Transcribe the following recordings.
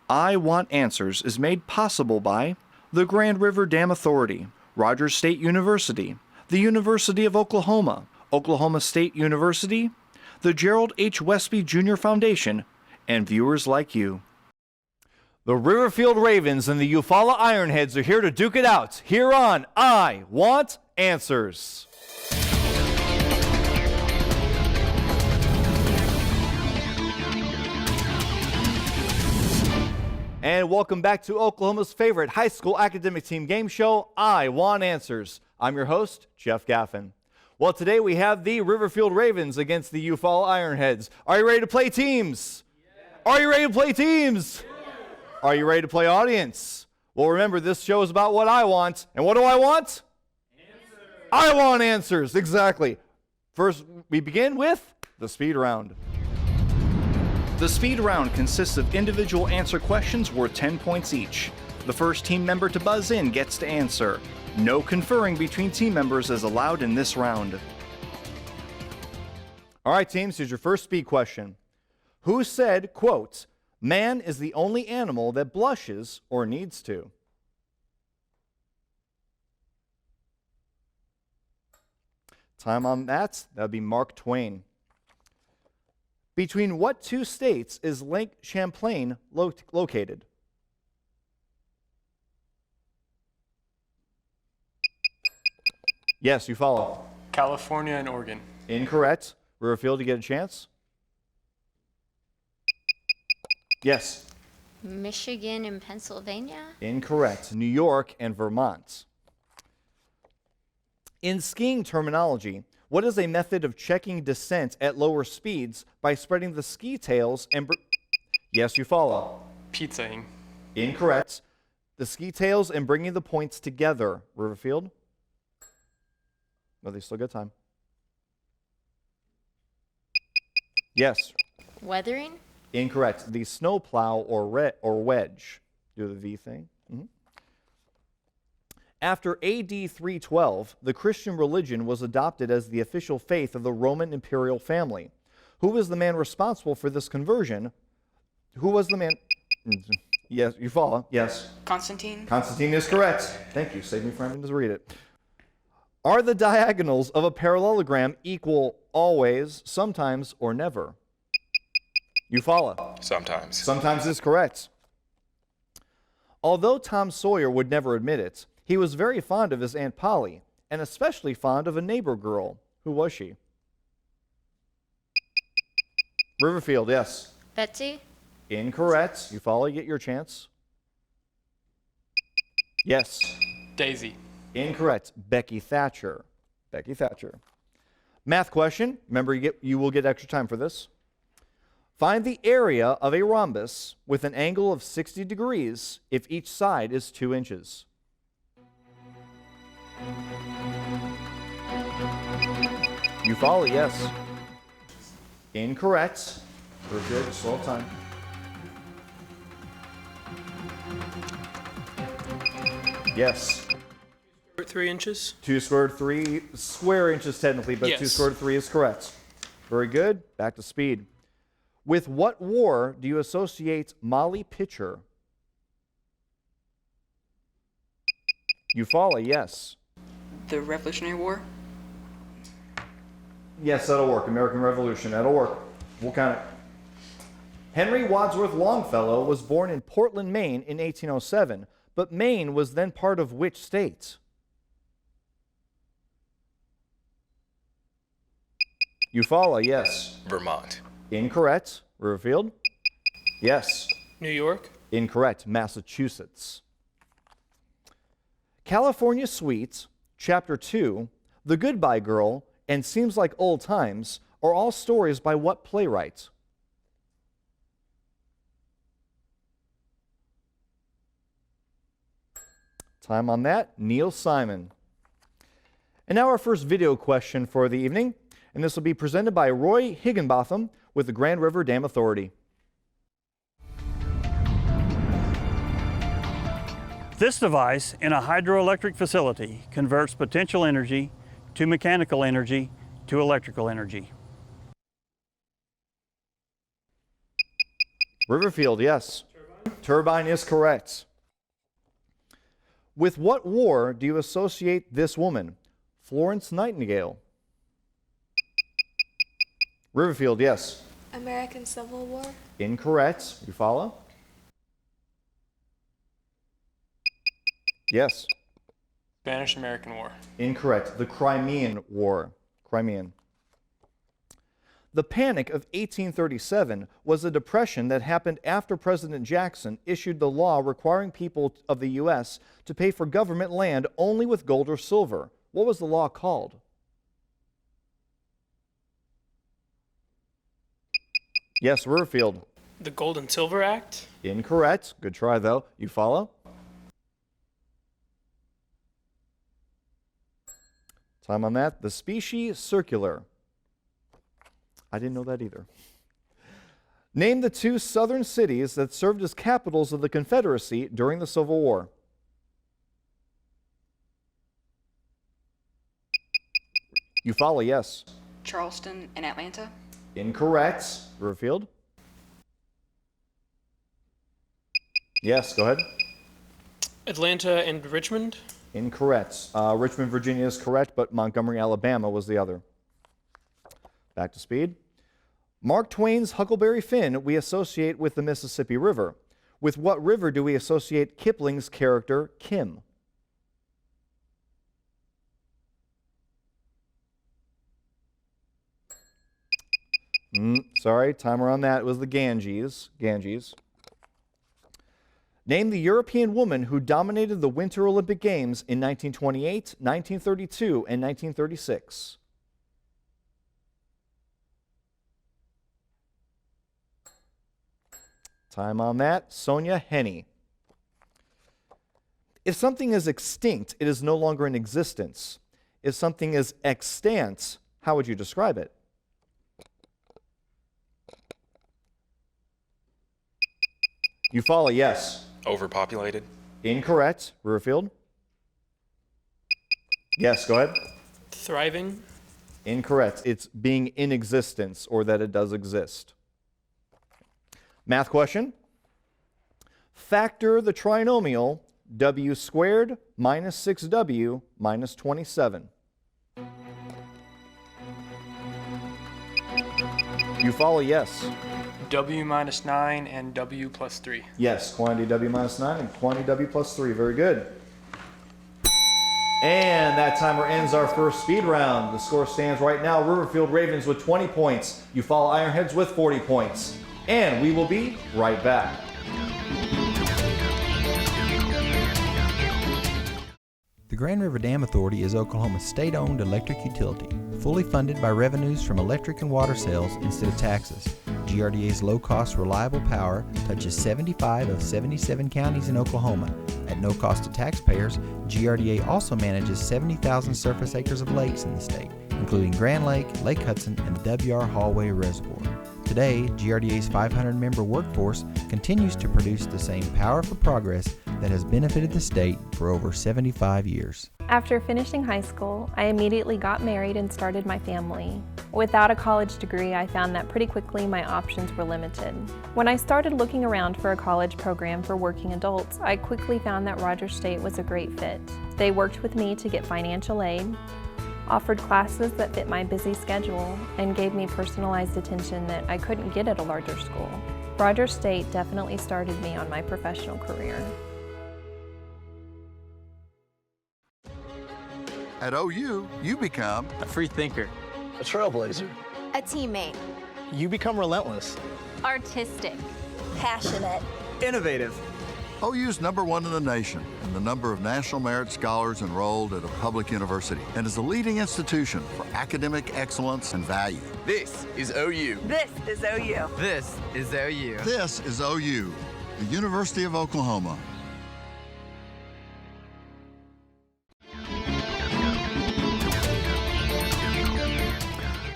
I Want Answers is made possible by the Grand River Dam Authority, Rogers State University, the University of Oklahoma, Oklahoma State University, the Gerald H. Westby Jr. Foundation, and viewers like you. The Riverfield Ravens and the Eufaula Ironheads are here to duke it out here on I Want Answers. And welcome back to Oklahoma's favorite high school academic team game show, I Want Answers. I'm your host, Jeff Gaffin. Well, today we have the Riverfield Ravens against the Eufaula Ironheads. Are you ready to play teams? Yeah. Are you ready to play teams? Yeah. Are you ready to play audience? Well, remember, this show is about what I want. And what do I want? Answers. I want answers, exactly. First, we begin with the speed round. The speed round consists of individual answer questions worth 10 points each. The first team member to buzz in gets to answer. No conferring between team members is allowed in this round. All right, teams, here's your first speed question. Who said, quote, "Man is the only animal that blushes or needs to"? Time on that would be Mark Twain. Between what two states is Lake Champlain located? Yes, you follow. California and Oregon. Incorrect. Riverfield, you get a chance? Yes. Michigan and Pennsylvania? Incorrect. New York and Vermont. In skiing terminology, what is a method of checking descent at lower speeds by spreading the ski tails and... Yes, you follow. Pizzaing. Incorrect. The ski tails and bringing the points together. Riverfield? No, they still got time. Yes. Weathering? Incorrect. The snow plow or wedge. Do the V thing. Mm-hmm. After AD 312, the Christian religion was adopted as the official faith of the Roman imperial family. Who was the man responsible for this conversion? Who was the man? Yes, you follow. Yes. Constantine. Constantine is correct. Thank you. Save me from having to read it. Are the diagonals of a parallelogram equal always, sometimes, or never? You follow. Sometimes. Sometimes is correct. Although Tom Sawyer would never admit it, he was very fond of his Aunt Polly, and especially fond of a neighbor girl. Who was she? Riverfield, yes. Betsy? Incorrect. You follow, you get your chance. Yes. Daisy. Incorrect. Becky Thatcher. Becky Thatcher. Math question. Remember, you will get extra time for this. Find the area of a rhombus with an angle of 60 degrees if each side is 2 inches. You follow, yes. Incorrect. We're good. Slow time. Yes. 3 inches? 2 squared 3 square inches technically, but yes. 2 squared 3 is correct. Very good. Back to speed. With what war do you associate Molly Pitcher? You follow, yes. The Revolutionary War? Yes, that'll work. American Revolution, that'll work. We'll count it. Henry Wadsworth Longfellow was born in Portland, Maine in 1807, but Maine was then part of which state? You follow, yes. Vermont. Incorrect. Riverfield? Yes. New York? Incorrect. Massachusetts. California Suite, Chapter 2, The Goodbye Girl, and Seems Like Old Times are all stories by what playwright? Time on that, Neil Simon. And now our first video question for the evening, and this will be presented by Roy Higginbotham with the Grand River Dam Authority. This device in a hydroelectric facility converts potential energy to mechanical energy to electrical energy. Riverfield, yes. Turbine is correct. With what war do you associate this woman? Florence Nightingale. Riverfield, yes. American Civil War. Incorrect. You follow? Yes. Spanish-American War. Incorrect. The Crimean War. Crimean. The Panic of 1837 was a depression that happened after President Jackson issued the law requiring people of the U.S. to pay for government land only with gold or silver. What was the law called? Yes, Riverfield. The Gold and Silver Act. Incorrect. Good try, though. You follow? Time on that. The Specie Circular. I didn't know that either. Name the two southern cities that served as capitals of the Confederacy during the Civil War. Eufaula, yes. Charleston and Atlanta. Incorrect. Riverfield? Yes, go ahead. Atlanta and Richmond. Incorrect. Richmond, Virginia is correct, but Montgomery, Alabama was the other. Back to speed. Mark Twain's Huckleberry Finn we associate with the Mississippi River. With what river do we associate Kipling's character Kim? Sorry, timer on that. It was the Ganges. Name the European woman who dominated the Winter Olympic Games in 1928, 1932, and 1936. Time on that. Sonia Henney. If something is extinct, it is no longer in existence. If something is extant, how would you describe it? Eufaula, yes. Overpopulated. Incorrect. Riverfield? Yes, go ahead. Thriving. Incorrect. It's being in existence, or that it does exist. Math question. Factor the trinomial w squared minus 6w minus 27. Eufaula, yes. W minus 9 and W plus 3. Yes, quantity w minus 9 and quantity w plus 3. Very good. And that timer ends our first speed round. The score stands right now, Riverfield Ravens with 20 points. Eufaula Ironheads with 40 points. And we will be right back. The Grand River Dam Authority is Oklahoma's state-owned electric utility, fully funded by revenues from electric and water sales instead of taxes. GRDA's low-cost, reliable power touches 75 of 77 counties in Oklahoma. At no cost to taxpayers, GRDA also manages 70,000 surface acres of lakes in the state, including Grand Lake, Lake Hudson, and the W.R. Hallway Reservoir. Today, GRDA's 500-member workforce continues to produce the same power for progress that has benefited the state for over 75 years. After finishing high school, I immediately got married and started my family. Without a college degree, I found that pretty quickly my options were limited. When I started looking around for a college program for working adults, I quickly found that Rogers State was a great fit. They worked with me to get financial aid, offered classes that fit my busy schedule, and gave me personalized attention that I couldn't get at a larger school. Rogers State definitely started me on my professional career. At OU, you become a free thinker, a trailblazer, a teammate. You become relentless, artistic, passionate, innovative. OU's #1 in the nation in the number of National Merit Scholars enrolled at a public university and is the leading institution for academic excellence and value. This is OU. This is OU. This is OU. This is OU, the University of Oklahoma.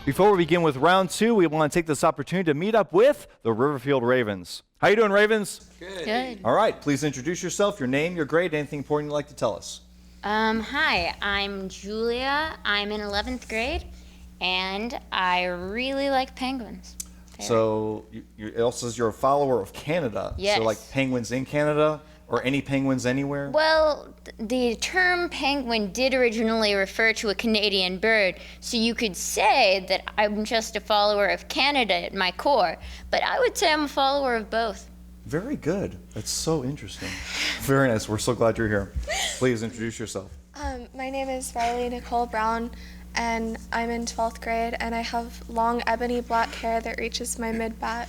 Before we begin with round 2, we want to take this opportunity to meet up with the Riverfield Ravens. How you doing, Ravens? Good. All right, please introduce yourself, your name, your grade, anything important you'd like to tell us. Hi, I'm Julia. I'm in 11th grade, and I really like penguins. So it also says you're a follower of Canada. Yes. So like penguins in Canada or any penguins anywhere? Well, the term penguin did originally refer to a Canadian bird, so you could say that I'm just a follower of Canada at my core, but I would say I'm a follower of both. Very good. That's so interesting. Very nice. We're so glad you're here. Please introduce yourself. My name is Riley Nicole Brown, and I'm in 12th grade, and I have long ebony black hair that reaches my mid-back.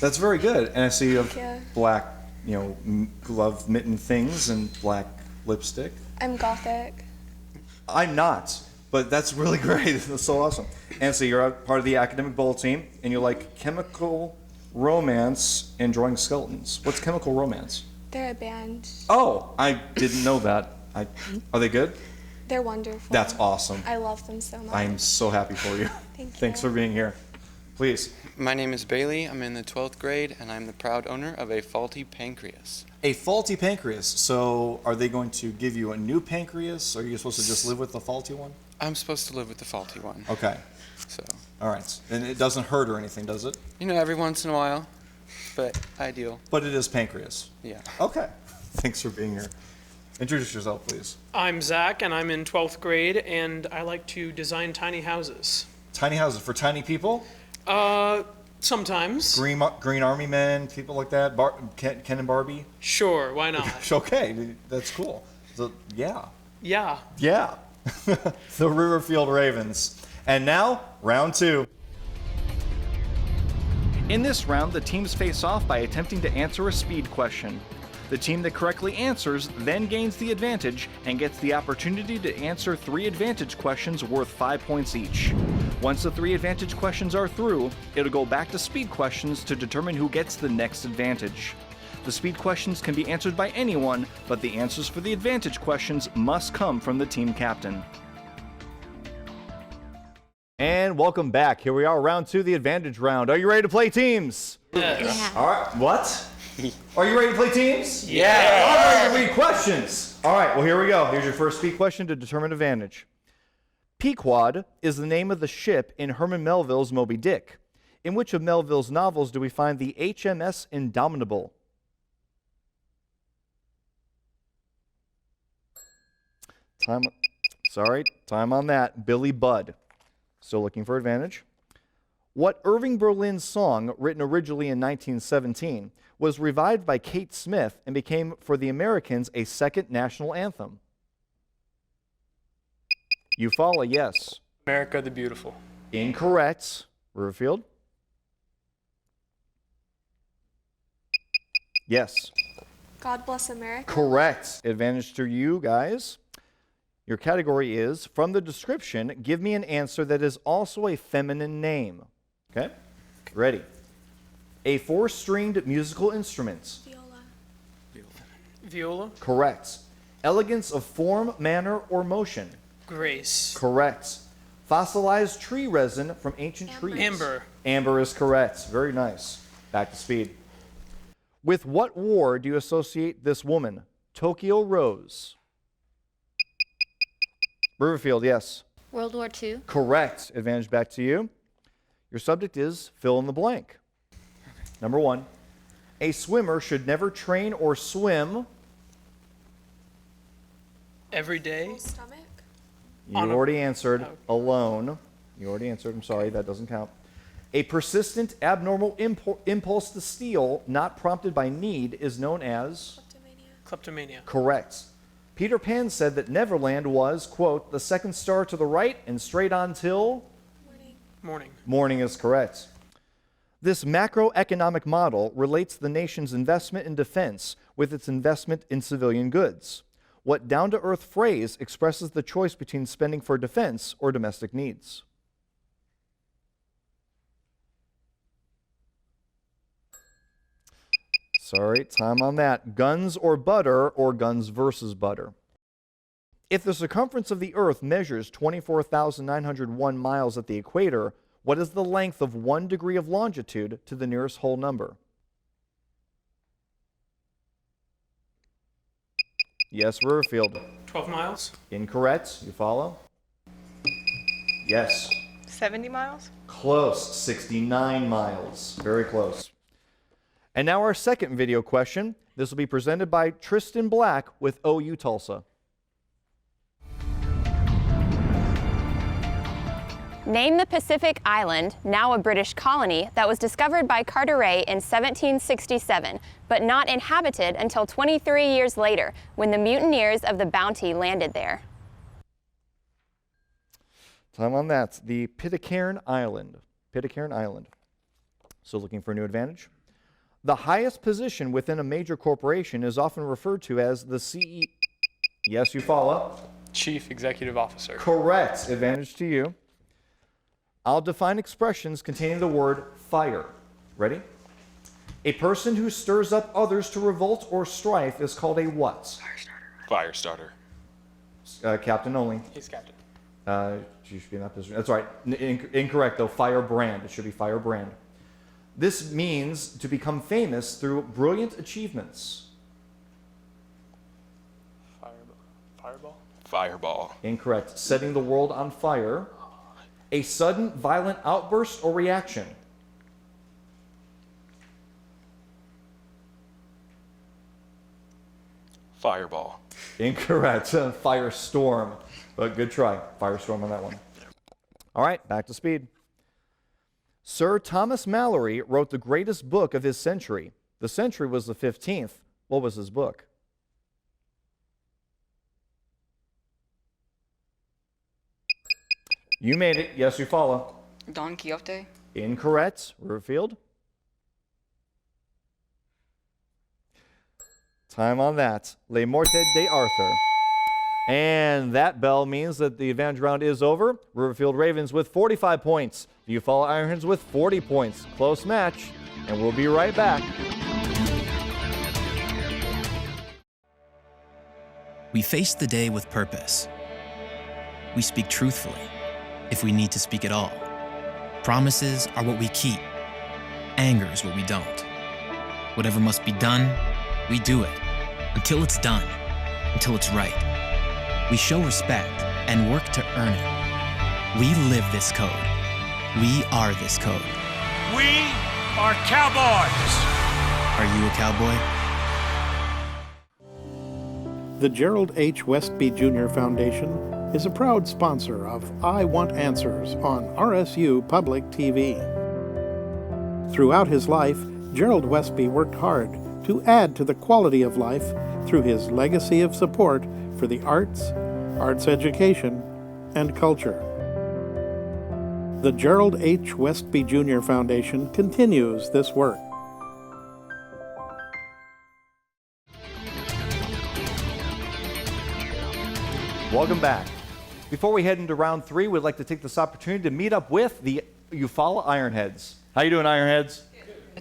That's very good. And I see you have you. black, glove mitten things and black lipstick. I'm gothic. I'm not, but that's really great. That's so awesome. And so you're a part of the academic bowl team, and you like chemical romance and drawing skeletons. What's chemical romance? They're a band. Oh, I didn't know that. Are they good? They're wonderful. That's awesome. I love them so much. I'm so happy for you. Thanks for being here. Please. My name is Bailey. I'm in the 12th grade, and I'm the proud owner of a faulty pancreas. A faulty pancreas. So are they going to give you a new pancreas, or are you supposed to just live with the faulty one? I'm supposed to live with the faulty one. Okay. So. All right. And it doesn't hurt or anything, does it? Every once in a while, but ideal. But it is pancreas. Yeah. Okay. Thanks for being here. Introduce yourself, please. I'm Zach, and I'm in 12th grade, and I like to design tiny houses. Tiny houses for tiny people? Sometimes. Green Army men, people like that? Ken and Barbie? Sure, why not? Okay, that's cool. So, yeah. Yeah. Yeah. The Riverfield Ravens. And now, round 2. In this round, the teams face off by attempting to answer a speed question. The team that correctly answers then gains the advantage and gets the opportunity to answer 3 advantage questions worth 5 points each. Once the 3 advantage questions are through, it'll go back to speed questions to determine who gets the next advantage. The speed questions can be answered by anyone, but the answers for the advantage questions must come from the team captain. And welcome back. Here we are, round 2, the advantage round. Are you ready to play teams? Yes. All right. What? Are you ready to play teams? Yeah. I'm ready to read questions. All right, well, here we go. Here's your first speed question to determine advantage. Pequod is the name of the ship in Herman Melville's Moby Dick. In which of Melville's novels do we find the HMS Indomitable? Time on that. Billy Budd. Still looking for advantage. What Irving Berlin's song, written originally in 1917, was revived by Kate Smith and became, for the Americans, a second national anthem? Eufaula, yes. America the Beautiful. Incorrect. Riverfield? Yes. God Bless America. Correct. Advantage to you guys. Your category is, from the description, give me an answer that is also a feminine name. Okay? Ready. A 4-stringed musical instrument. Viola. Correct. Elegance of form, manner, or motion. Grace. Correct. Fossilized tree resin from ancient trees. Amber. Amber is correct. Very nice. Back to speed. With what war do you associate this woman? Tokyo Rose. Riverfield, yes. World War II. Correct. Advantage back to you. Your subject is fill in the blank. Number 1. A swimmer should never train or swim. Every day. Stomach. You already answered. Alone. You already answered. I'm sorry, that doesn't count. A persistent abnormal impulse to steal, not prompted by need, is known as? Kleptomania. Correct. Peter Pan said that Neverland was, quote, the second star to the right and straight on till? Morning. Morning is correct. This macroeconomic model relates the nation's investment in defense with its investment in civilian goods. What down-to-earth phrase expresses the choice between spending for defense or domestic needs? Sorry, time on that. Guns or butter, or guns versus butter. If the circumference of the Earth measures 24,901 miles at the equator, what is the length of 1 degree of longitude to the nearest whole number? Yes, Riverfield. 12 miles. Incorrect. You follow? Yes. 70 miles? Close, 69 miles. Very close. And now our second video question. This will be presented by Tristan Black with OU Tulsa. Name the Pacific island, now a British colony, that was discovered by Carteret in 1767, but not inhabited until 23 years later, when the mutineers of the Bounty landed there. Time on that. The Pitcairn Island. Pitcairn Island. So looking for a new advantage? The highest position within a major corporation is often referred to as the CEO. Yes, Eufaula? Chief Executive Officer. Correct. Advantage to you. I'll define expressions containing the word fire. Ready? A person who stirs up others to revolt or strife is called a what? Fire starter. Captain only. He's captain. You should be in that position. That's right. Incorrect, though. Firebrand. It should be firebrand. This means to become famous through brilliant achievements. Fireball. Fireball. Incorrect. Setting the world on fire. A sudden, violent outburst or reaction. Fireball. Incorrect. Firestorm. But good try. Firestorm on that one. All right, back to speed. Sir Thomas Malory wrote the greatest book of his century. The century was the 15th. What was his book? You made it. Yes, Eufaula. Don Quixote. Incorrect. Riverfield. Time on that. Le Morte d'Arthur. And that bell means that the advantage round is over. Riverfield Ravens with 45 points. The Eufaula Ironheads with 40 points. Close match. And we'll be right back. We face the day with purpose. We speak truthfully, if we need to speak at all. Promises are what we keep. Anger is what we don't. Whatever must be done, we do it. Until it's done. Until it's right. We show respect and work to earn it. We live this code. We are this code. We are cowboys. Are you a cowboy? The Gerald H. Westby Jr. Foundation is a proud sponsor of I Want Answers on RSU Public TV. Throughout his life, Gerald Westby worked hard to add to the quality of life through his legacy of support for the arts, arts education, and culture. The Gerald H. Westby Jr. Foundation continues this work. Welcome back. Before we head into round 3, we'd like to take this opportunity to meet up with the Eufaula Ironheads. How you doing, Ironheads?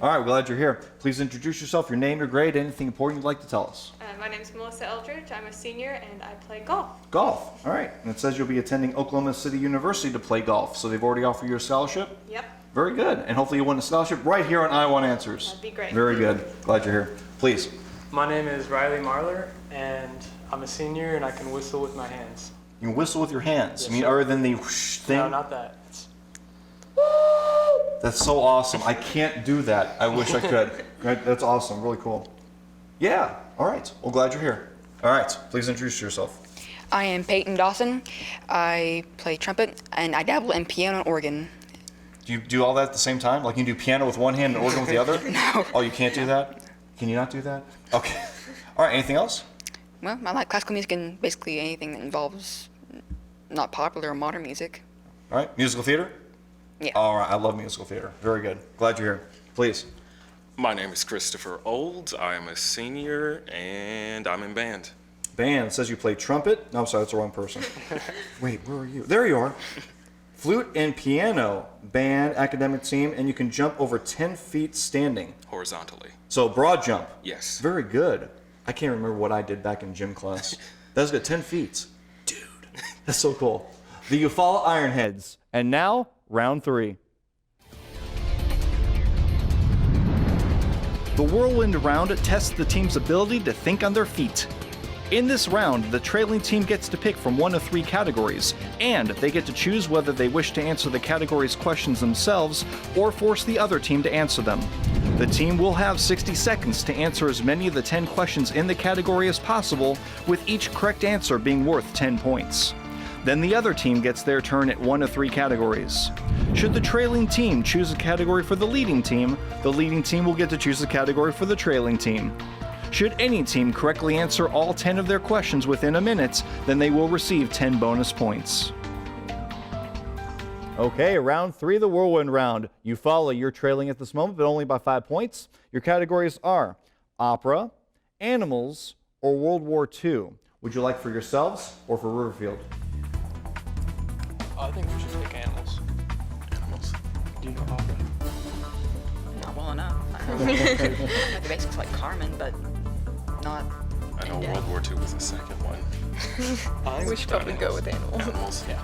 All right, glad you're here. Please introduce yourself, your name, your grade, anything important you'd like to tell us. My name is Melissa Eldridge. I'm a senior and I play golf. Golf, all right. And it says you'll be attending Oklahoma City University to play golf, so they've already offered you a scholarship? Yep. Very good. And hopefully you'll win a scholarship right here on I Want Answers. That'd be great. Very good. Glad you're here. Please. My name is Riley Marler, and I'm a senior, and I can whistle with my hands. You can whistle with your hands. Yes, I mean, sir. other than the whoosh thing? No, not that. That's so awesome. I can't do that. I wish I could. Right? That's awesome. Really cool. Yeah. All right. Well, glad you're here. All right. Please introduce yourself. I am Peyton Dawson. I play trumpet and I dabble in piano and organ. Do you do all that at the same time? Like you can do piano with one hand and organ with the other? No. Oh, you can't do that? Can you not do that? Okay. All right. Anything else? Well, I like classical music and basically anything that involves not popular or modern music. All right. Musical theater? Yeah. All right. I love musical theater. Very good. Glad you're here. Please. My name is Christopher Olds. I am a senior and I'm in band. Band. It says you play trumpet. No, I'm sorry. That's the wrong person. Wait, where are you? There you are. Flute and piano. Band, academic team, and you can jump over 10 feet standing. Horizontally. So broad jump. Yes. Very good. I can't remember what I did back in gym class. That's good. 10 feet. Dude. That's so cool. The Eufaula Ironheads. And now, round 3. The whirlwind round tests the team's ability to think on their feet. In this round, the trailing team gets to pick from one of 3 categories, and they get to choose whether they wish to answer the category's questions themselves or force the other team to answer them. The team will have 60 seconds to answer as many of the 10 questions in the category as possible, with each correct answer being worth 10 points. Then the other team gets their turn at one of 3 categories. Should the trailing team choose a category for the leading team will get to choose a category for the trailing team. Should any team correctly answer all 10 of their questions within a minute, then they will receive 10 bonus points. Okay, round 3, the whirlwind round. Eufaula, you're trailing at this moment, but only by 5 points. Your categories are opera, animals, or World War II. Would you like for yourselves or for Riverfield? I think we should pick animals. Animals. Do you know opera? Not well enough. I know the basics like Carmen, but not. I know World War II was the second one. We should probably go with animals. Animals. Yeah.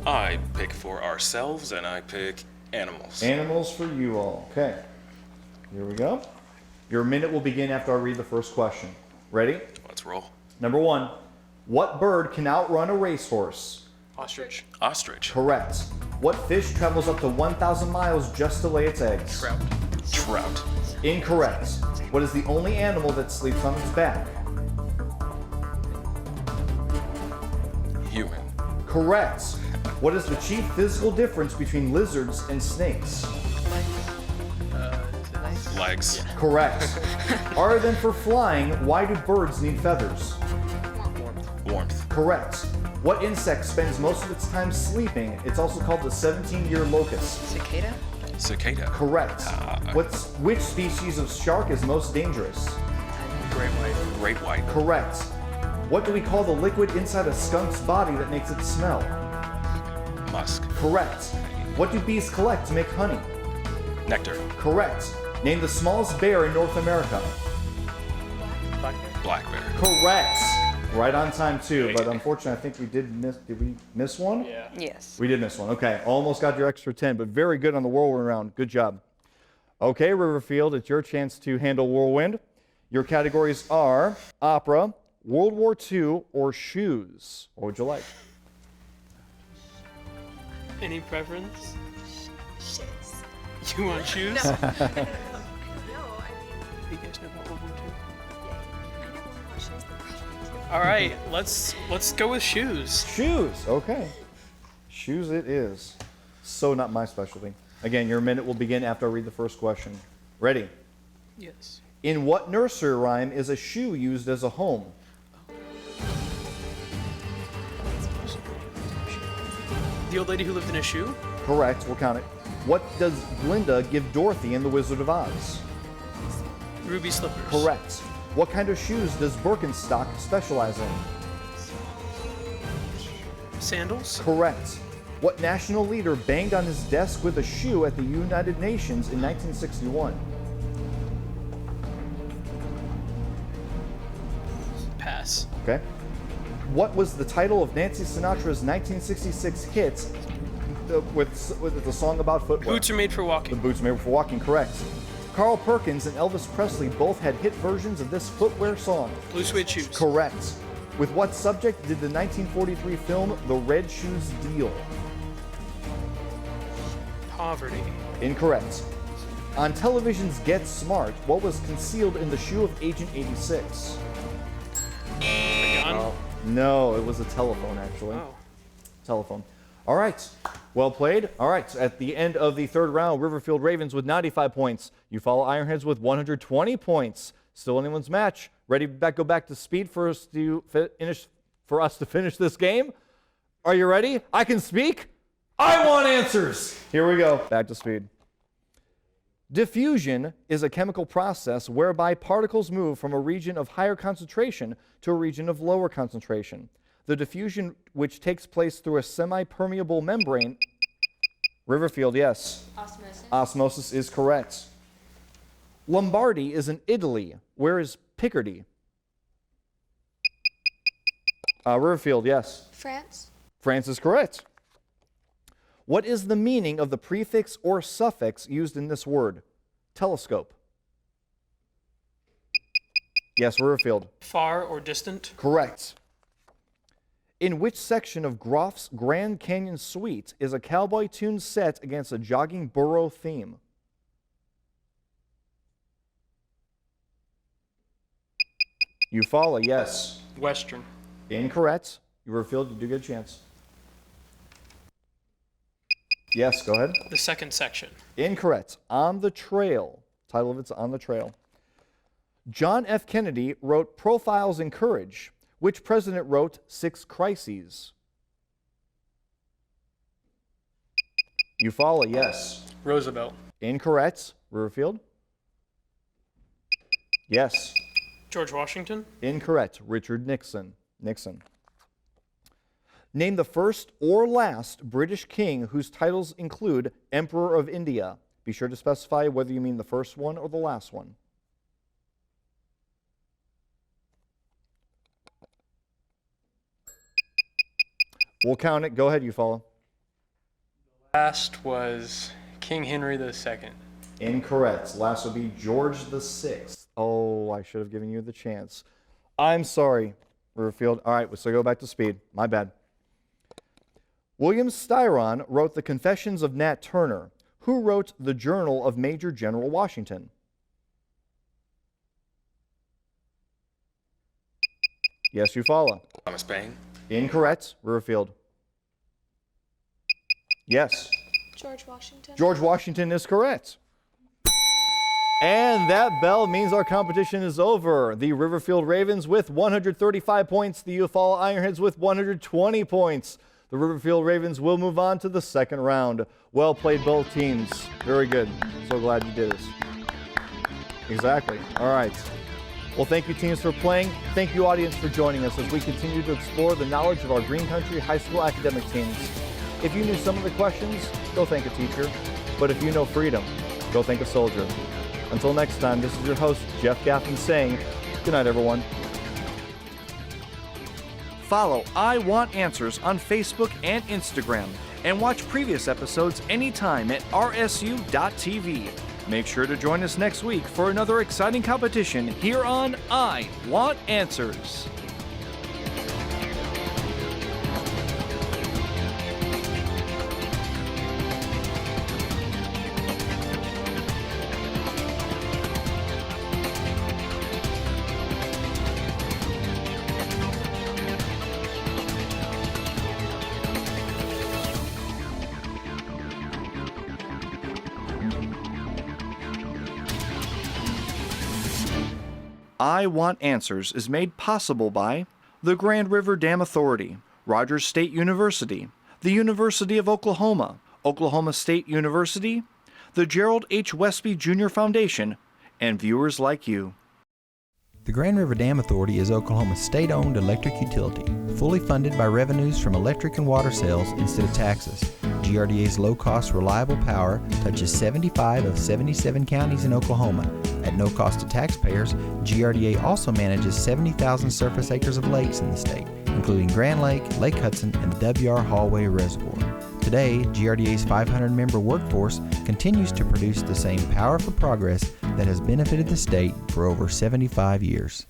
I pick for ourselves, and I pick animals. Animals for you all. Okay. Here we go. Your minute will begin after I read the first question. Ready? Let's roll. Number 1. What bird can outrun a racehorse? Ostrich. Ostrich. Correct. What fish travels up to 1,000 miles just to lay its eggs? Trout. Trout. Incorrect. What is the only animal that sleeps on its back? Human. Correct. What is the chief physical difference between lizards and snakes? Legs. Correct. Other than for flying, why do birds need feathers? Warmth. Correct. What insect spends most of its time sleeping? It's also called the 17-year locust. Cicada? Cicada. Correct. Which species of shark is most dangerous? Great white. Great white. Correct. What do we call the liquid inside a skunk's body that makes it smell? Musk. Correct. What do bees collect to make honey? Nectar. Correct. Name the smallest bear in North America. Black bear. Black bear. Correct. Right on time too, but unfortunately I think we did we miss one? Yeah. Yes. We did miss one. Okay, almost got your extra 10, but very good on the whirlwind round. Good job. Okay, Riverfield, it's your chance to handle whirlwind. Your categories are opera, World War II, or shoes. What would you like? Any preference? Shoes. You want shoes? No. You guys know about World War II? All right, let's go with shoes. Shoes, okay. Shoes it is. So not my specialty. Again, your minute will begin after I read the first question. Ready? Yes. In what nursery rhyme is a shoe used as a home? The old lady who lived in a shoe? Correct, we'll count it. What does Glinda give Dorothy in The Wizard of Oz? Ruby slippers. Correct. What kind of shoes does Birkenstock specialize in? Sandals? Correct. What national leader banged on his desk with a shoe at the United Nations in 1961? Pass. Okay. What was the title of Nancy Sinatra's 1966 hit with the song about footwear? Boots are made for walking. The boots are made for walking, correct. Carl Perkins and Elvis Presley both had hit versions of this footwear song. Blue suede shoes. Correct. With what subject did the 1943 film The Red Shoes deal? Poverty. Incorrect. On television's Get Smart, what was concealed in the shoe of Agent 86? A gun? No, it was a telephone, actually. Oh. Telephone. All right. Well played. All right. At the end of the third round, Riverfield Ravens with 95 points. Eufaula Ironheads with 120 points. Still anyone's match. Ready to go back to speed for us to finish this game? Are you ready? I can speak. I want answers. Here we go. Back to speed. Diffusion is a chemical process whereby particles move from a region of higher concentration to a region of lower concentration. The diffusion which takes place through a semi-permeable membrane. Riverfield, yes. Osmosis. Osmosis is correct. Lombardy is in Italy. Where is Picardy? Riverfield, yes. France. France is correct. What is the meaning of the prefix or suffix used in this word? Telescope. Yes, Riverfield. Far or distant? Correct. In which section of Groff's Grand Canyon Suite is a cowboy tune set against a jogging burro theme? Eufaula, yes. Western. Incorrect. Riverfield, you do get a chance. Yes, go ahead. The second section. Incorrect. On the Trail. Title of it's On the Trail. John F. Kennedy wrote Profiles in Courage. Which president wrote Six Crises? Eufaula, yes. Roosevelt. Incorrect. Riverfield? Yes. George Washington? Incorrect. Richard Nixon. Name the first or last British king whose titles include Emperor of India. Be sure to specify whether you mean the first one or the last one. We'll count it. Go ahead, Eufaula. Last was King Henry II. Incorrect. Last would be George VI. Oh, I should have given you the chance. I'm sorry, Riverfield. All right, so go back to speed. My bad. William Styron wrote The Confessions of Nat Turner. Who wrote The Journal of Major General Washington? Yes, Eufaula. Thomas Paine. Incorrect. Riverfield. Yes. George Washington. George Washington is correct. And that bell means our competition is over. The Riverfield Ravens with 135 points, the Eufaula Ironheads with 120 points. The Riverfield Ravens will move on to the second round. Well played, both teams. Very good. So glad you did this. Exactly. All right. Well, thank you, teams, for playing. Thank you, audience, for joining us as we continue to explore the knowledge of our Green Country High School academic teams. If you knew some of the questions, go thank a teacher. But if you know freedom, go thank a soldier. Until next time, this is your host, Jeff Gaffin, saying good night, everyone. Follow I Want Answers on Facebook and Instagram, and watch previous episodes anytime at rsu.tv. Make sure to join us next week for another exciting competition here on I Want Answers. I Want Answers is made possible by the Grand River Dam Authority, Rogers State University, the University of Oklahoma, Oklahoma State University, the Gerald H. Westby Jr. Foundation, and viewers like you. The Grand River Dam Authority is Oklahoma's state-owned electric utility, fully funded by revenues from electric and water sales instead of taxes. GRDA's low-cost, reliable power touches 75 of 77 counties in Oklahoma. At no cost to taxpayers, GRDA also manages 70,000 surface acres of lakes in the state, including Grand Lake, Lake Hudson, and the W.R. Hallway Reservoir. Today, GRDA's 500-member workforce continues to produce the same power for progress that has benefited the state for over 75 years.